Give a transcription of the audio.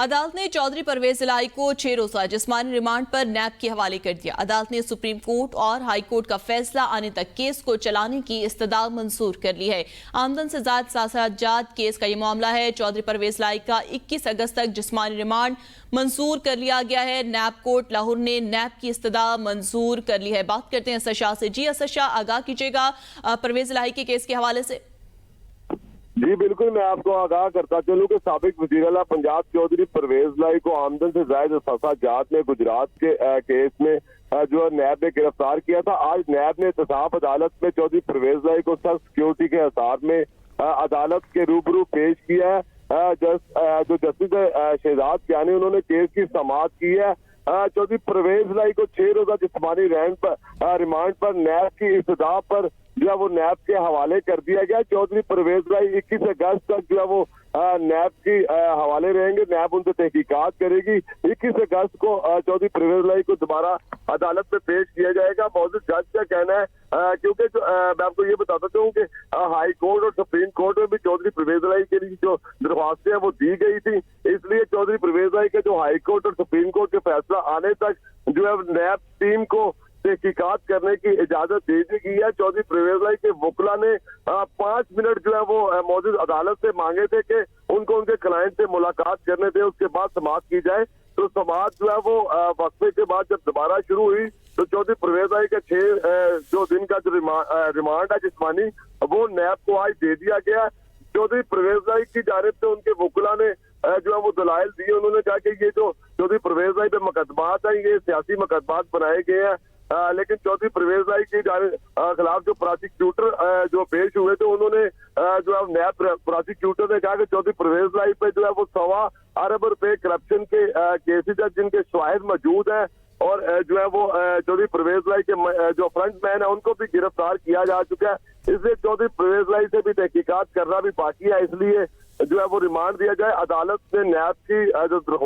अदालत ने चौधरी परवेज इलाही को 6 रोजा जिस्मानी रिमांड पर नैब के हवाले कर दिया। अदालत ने सुप्रीम कोर्ट और हाई कोर्ट का फैसला आने तक केस को चलाने की इस्तदा मंजूर कर ली है। आमदन से ज्यादा साजात केस का ये मामला है। चौधरी परवेज इलाही का 21 अगस्त तक जिस्मानी रिमांड मंजूर कर लिया गया है। नैब कोर्ट लाहौर ने नैब की इस्तदा मंजूर कर ली है। बात करते हैं असद शाह से। जी असद शाह, आगाह कीजिएगा परवेज इलाही के केस के हवाले से। जी बिल्कुल, मैं आपको आगाह करता चलूं कि साबिक वज़ीर आला पंजाब चौधरी परवेज इलाही को आमदन से ज़ायद साजात में गुजरात के केस में जो नैब ने गिरफ्तार किया था। आज नैब ने एहतसाब अदालत में चौधरी परवेज इलाही को सख्त सिक्योरिटी के हिसार में अदालत के रूबरू पेश किया है। जो जस्टिस शहजाद कियानी उन्होंने केस की समाअत की है। चौधरी परवेज इलाही को 6 रोजा जिस्मानी रिमांड पर नैब की इस्तदा पर जो है वो नैब के हवाले कर दिया गया। चौधरी परवेज इलाही 21 अगस्त तक जो है वो नैब की हवाले रहेंगे। नैब उनसे तहकीकात करेगी। 21 अगस्त को चौधरी परवेज इलाही को दोबारा अदालत में पेश किया जाएगा। मौजूद जज का कहना है क्योंकि मैं आपको ये बताता हूँ कि हाई कोर्ट और सुप्रीम कोर्ट में भी चौधरी परवेज इलाही के लिए जो दरख्वास्तें हैं वो दी गई थी, इसलिए चौधरी परवेज इलाही के जो हाई कोर्ट और सुप्रीम कोर्ट के फैसला आने तक जो है नैब टीम को तहकीकात करने की इजाजत दे दी गई है। चौधरी परवेज इलाही के वकील ने 5 मिनट जो है वो मौजूद अदालत से मांगे थे कि उनको उनके क्लाइंट से मुलाकात करने थे, उसके बाद समाअत की जाए। तो समाअत जो है वो वक्फे के बाद जब दोबारा शुरू हुई तो चौधरी परवेज इलाही का 6 जो दिन का जो रिमांड है जिस्मानी, वो नैब को आज दे दिया गया। चौधरी परवेज इलाही की जानिब से उनके वकील ने जो है वो दलाइल दिए। उन्होंने कहा कि ये जो चौधरी परवेज इलाही पे मुकदमात हैं ये सियासी मुकदमात बनाए गए हैं, लेकिन चौधरी परवेज इलाही के खिलाफ जो प्रोसिक्यूटर जो पेश हुए थे उन्होंने जो है नैब प्रोसिक्यूटर ने कहा कि चौधरी परवेज इलाही पे जो है वो 1.25 अरब रुपए करप्शन के केसेज है जिनके शवाहिद मौजूद हैं, और जो है वो चौधरी परवेज इलाही के जो फ्रंट मैन है उनको भी गिरफ्तार किया जा चुका है। इसलिए चौधरी परवेज इलाही से भी तहकीकात करना भी बाकी है, इसलिए जो है वो रिमांड दिया जाए। अदालत ने नैब की जो